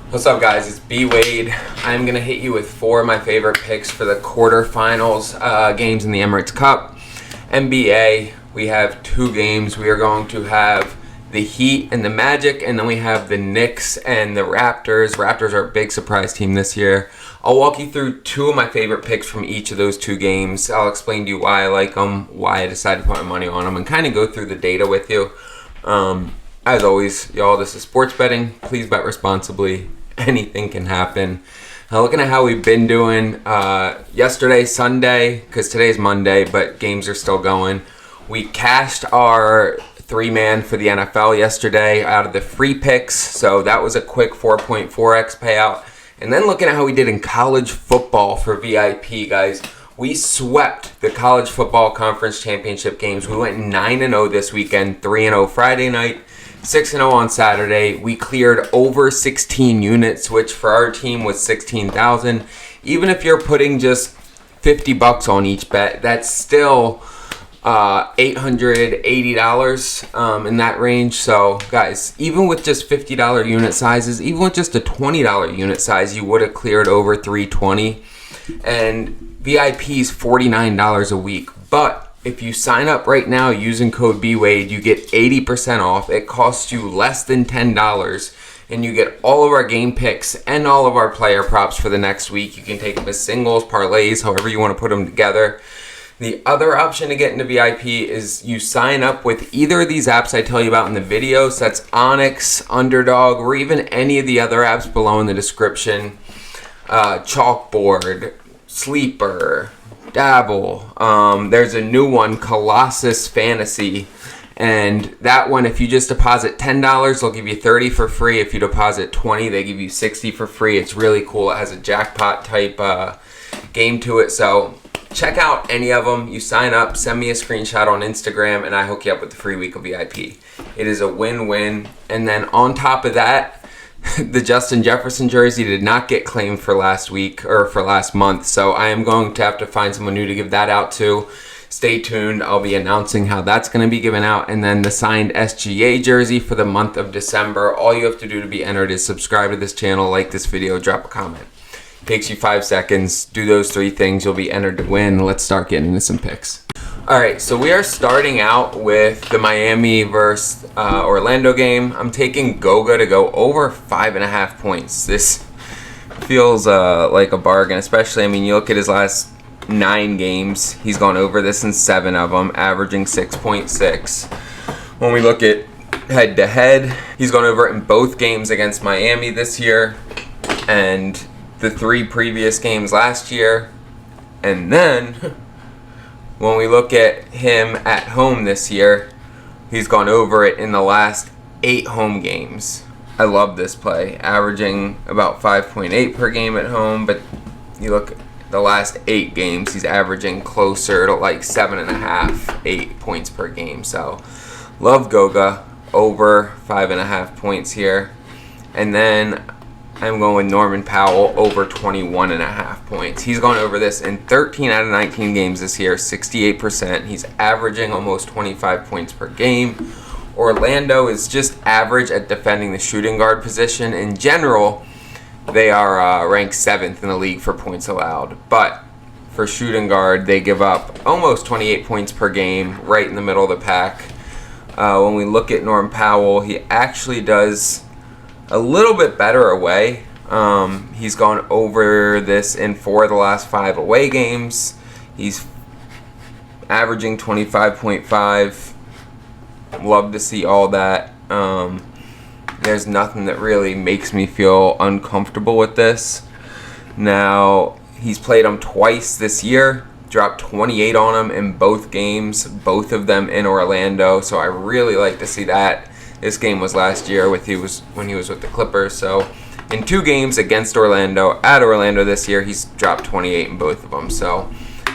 What's up, guys? It's BWADE. I'm going to hit you with 4 of my favorite picks for the quarterfinals games in the Emirates Cup. NBA, we have 2 games. We are going to have the Heat and the Magic, and then we have the Knicks and the Raptors. Raptors are a big surprise team this year. I'll walk you through 2 of my favorite picks from each of those 2 games. I'll explain to you why I like them, why I decided to put my money on them, and kind of go through the data with you. As always, y'all, this is sports betting. Please bet responsibly. Anything can happen. Looking at how we've been doing yesterday, Sunday, because today's Monday, but games are still going. We cashed our 3-man for the NFL yesterday out of the free picks, so that was a quick 4.4x payout. And then looking at how we did in college football for VIP, guys, we swept the college football conference championship games. We went 9-0 this weekend, 3-0 Friday night, 6-0 on Saturday. We cleared over 16 units, which for our team was 16,000. Even if you're putting just $50 on each bet, that's still $880 in that range. So, guys, even with just $50 unit sizes, even with just a $20 unit size, you would have cleared over 320. And VIP is $49 a week, but if you sign up right now using code BWADE, you get 80% off. It costs you less than $10, and you get all of our game picks and all of our player props for the next week. You can take them as singles, parlays, however you want to put them together. The other option to get into VIP is you sign up with either of these apps I tell you about in the video. So that's Onyx, Underdog, or even any of the other apps below in the description. Chalkboard, Sleeper, Dabble. There's a new one, Colossus Fantasy, and that one, if you just deposit $10, they'll give you $30 for free. If you deposit $20, they give you $60 for free. It's really cool. It has a jackpot type game to it. So check out any of them. You sign up, send me a screenshot on Instagram, and I hook you up with the free week of VIP. It is a win-win. And then on top of that, the Justin Jefferson jersey did not get claimed for last week or for last month, so I am going to have to find someone new to give that out to. Stay tuned. I'll be announcing how that's going to be given out. And then the signed SGA jersey for the month of December. All you have to do to be entered is subscribe to this channel, like this video, drop a comment. Takes you 5 seconds. Do those 3 things. You'll be entered to win. Let's start getting into some picks. All right, so we are starting out with the Miami versus Orlando game. I'm taking Goga to go over 5.5 points. This feels like a bargain, especially, I mean, you look at his last 9 games. He's gone over this in 7 of them, averaging 6.6. When we look at head-to-head, he's gone over it in both games against Miami this year and the 3 previous games last year. And then when we look at him at home this year, he's gone over it in the last 8 home games. I love this play, averaging about 5.8 per game at home, but you look at the last 8 games, he's averaging closer to like 7.5, 8 points per game. So love Goga, over 5.5 points here. And then I'm going with Norman Powell over 21.5 points. He's gone over this in 13 out of 19 games this year, 68%. He's averaging almost 25 points per game. Orlando is just average at defending the shooting guard position. In general, they are ranked 7th in the league for points allowed. But for shooting guard, they give up almost 28 points per game, right in the middle of the pack. When we look at Norman Powell, he actually does a little bit better away. He's gone over this in 4 of the last 5 away games. He's averaging 25.5. Love to see all that. There's nothing that really makes me feel uncomfortable with this. Now, he's played them twice this year. Dropped 28 on him in both games, both of them in Orlando. So I really like to see that. This game was last year when he was with the Clippers. So in 2 games against Orlando, at Orlando this year, he's dropped 28 in both of them. So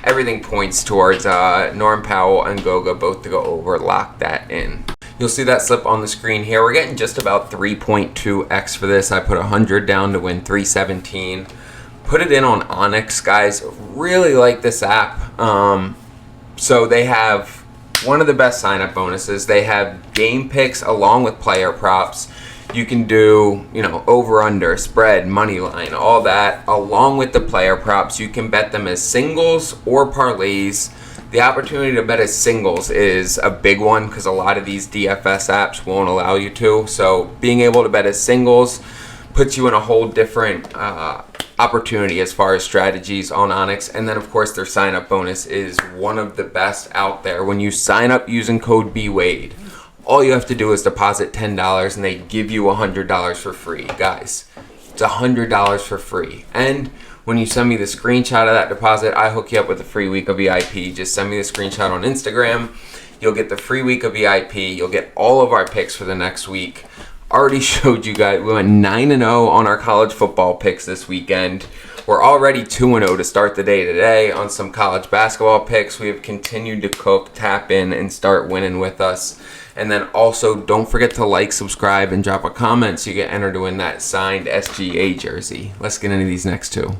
everything points towards Norm Powell and Goga both to go over. Lock that in. You'll see that slip on the screen here. We're getting just about 3.2x for this. I put 100 down to win 317. Put it in on Onyx, guys. Really like this app. So they have one of the best sign-up bonuses. They have game picks along with player props. You can do, over, under, spread, money line, all that, along with the player props. You can bet them as singles or parlays. The opportunity to bet as singles is a big one because a lot of these DFS apps won't allow you to. So being able to bet as singles puts you in a whole different opportunity as far as strategies on Onyx. And then, of course, their sign-up bonus is one of the best out there. When you sign up using code BWADE, all you have to do is deposit $10 and they give you $100 for free. Guys, it's $100 for free. And when you send me the screenshot of that deposit, I hook you up with a free week of VIP. Just send me the screenshot on Instagram. You'll get the free week of VIP. You'll get all of our picks for the next week. Already showed you guys, we went 9-0 on our college football picks this weekend. We're already 2-0 to start the day today on some college basketball picks. We have continued to cook, tap in, and start winning with us. And then also, don't forget to like, subscribe, and drop a comment so you get entered to win that signed SGA jersey. Let's get into these next two.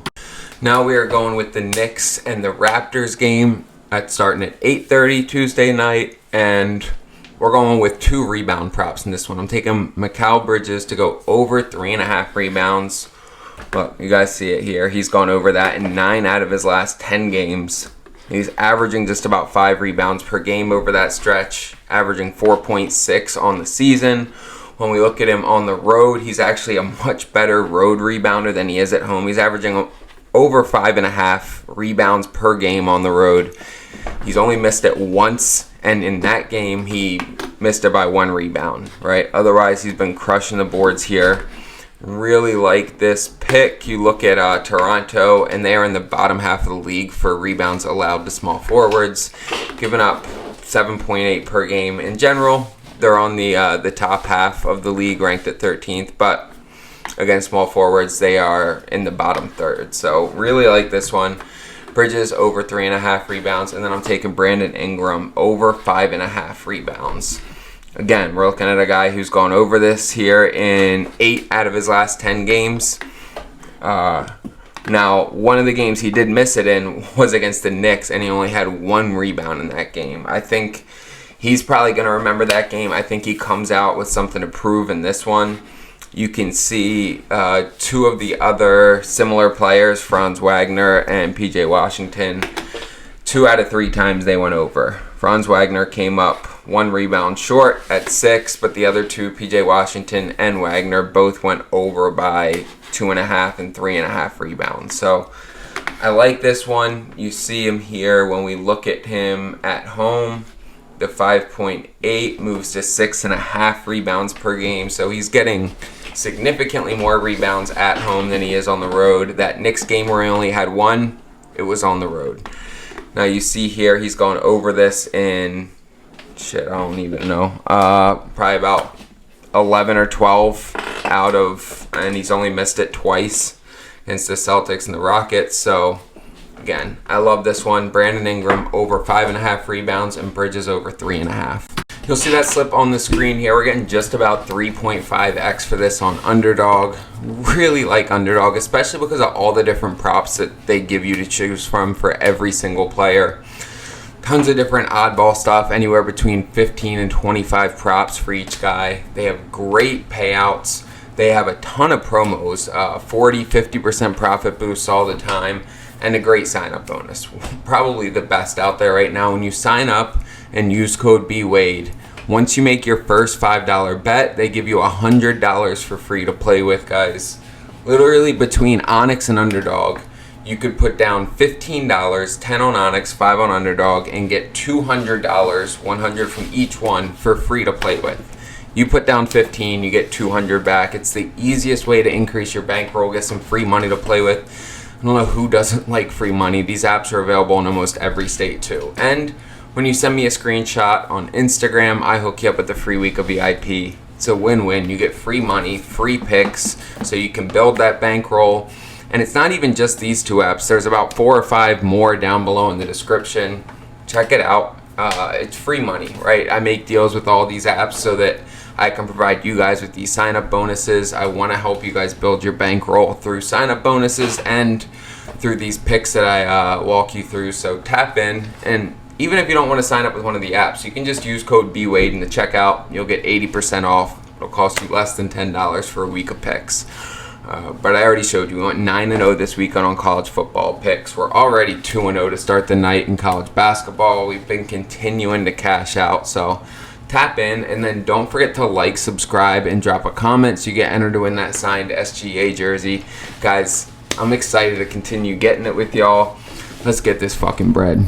Now we are going with the Knicks and the Raptors game. That's starting at 8:30 Tuesday night, and we're going with 2 rebound props in this one. I'm taking Mikal Bridges to go over 3.5 rebounds. Look, you guys see it here. He's gone over that in 9 out of his last 10 games. He's averaging just about 5 rebounds per game over that stretch, averaging 4.6 on the season. When we look at him on the road, he's actually a much better road rebounder than he is at home. He's averaging over 5.5 rebounds per game on the road. He's only missed it once, and in that game, he missed it by 1 rebound, right? Otherwise, he's been crushing the boards here. Really like this pick. You look at Toronto, and they are in the bottom half of the league for rebounds allowed to small forwards, giving up 7.8 per game. In general, they're on the top half of the league, ranked at 13th, but against small forwards, they are in the bottom third. So really like this one. Bridges over 3.5 rebounds, and then I'm taking Brandon Ingram over 5.5 rebounds. Again, we're looking at a guy who's gone over this here in 8 out of his last 10 games. Now, one of the games he did miss it in was against the Knicks, and he only had 1 rebound in that game. I think he's probably going to remember that game. I think he comes out with something to prove in this one. You can see 2 of the other similar players, Franz Wagner and PJ Washington. 2 out of 3 times they went over. Franz Wagner came up 1 rebound short at 6, but the other 2, PJ Washington and Wagner, both went over by 2.5 and 3.5 rebounds. So I like this one. You see him here when we look at him at home. The 5.8 moves to 6.5 rebounds per game. So he's getting significantly more rebounds at home than he is on the road. That Knicks game where he only had 1, it was on the road. Now you see here he's gone over this in, I don't even know, probably about 11 or 12 out of, and he's only missed it twice against the Celtics and the Rockets. So again, I love this one. Brandon Ingram over 5.5 rebounds and Bridges over 3.5. You'll see that slip on the screen here. We're getting just about 3.5x for this on Underdog. Really like Underdog, especially because of all the different props that they give you to choose from for every single player. Tons of different oddball stuff, anywhere between 15 and 25 props for each guy. They have great payouts. They have a ton of promos, 40, 50% profit boosts all the time, and a great sign-up bonus. Probably the best out there right now. When you sign up and use code BWADE, once you make your first $5 bet, they give you $100 for free to play with, guys. Literally between Onyx and Underdog, you could put down $15, 10 on Onyx, 5 on Underdog, and get $200, $100 from each one for free to play with. You put down 15, you get 200 back. It's the easiest way to increase your bankroll, get some free money to play with. I don't know who doesn't like free money. These apps are available in almost every state too. And when you send me a screenshot on Instagram, I hook you up with the free week of VIP. It's a win-win. You get free money, free picks, so you can build that bankroll. And it's not even just these 2 apps. There's about 4 or 5 more down below in the description. Check it out. It's free money, right? I make deals with all these apps so that I can provide you guys with these sign-up bonuses. I want to help you guys build your bankroll through sign-up bonuses and through these picks that I walk you through. So tap in, and even if you don't want to sign up with one of the apps, you can just use code BWADE in the checkout. You'll get 80% off It'll cost you less than $10 for a week of picks. But I already showed you we went 9-0 this week on college football picks. We're already 2-0 to start the night in college basketball. We've been continuing to cash out, so tap in, and then don't forget to like, subscribe, and drop a comment so you get entered to win that signed SGA jersey. Guys, I'm excited to continue getting it with y'all. Let's get this fucking bread.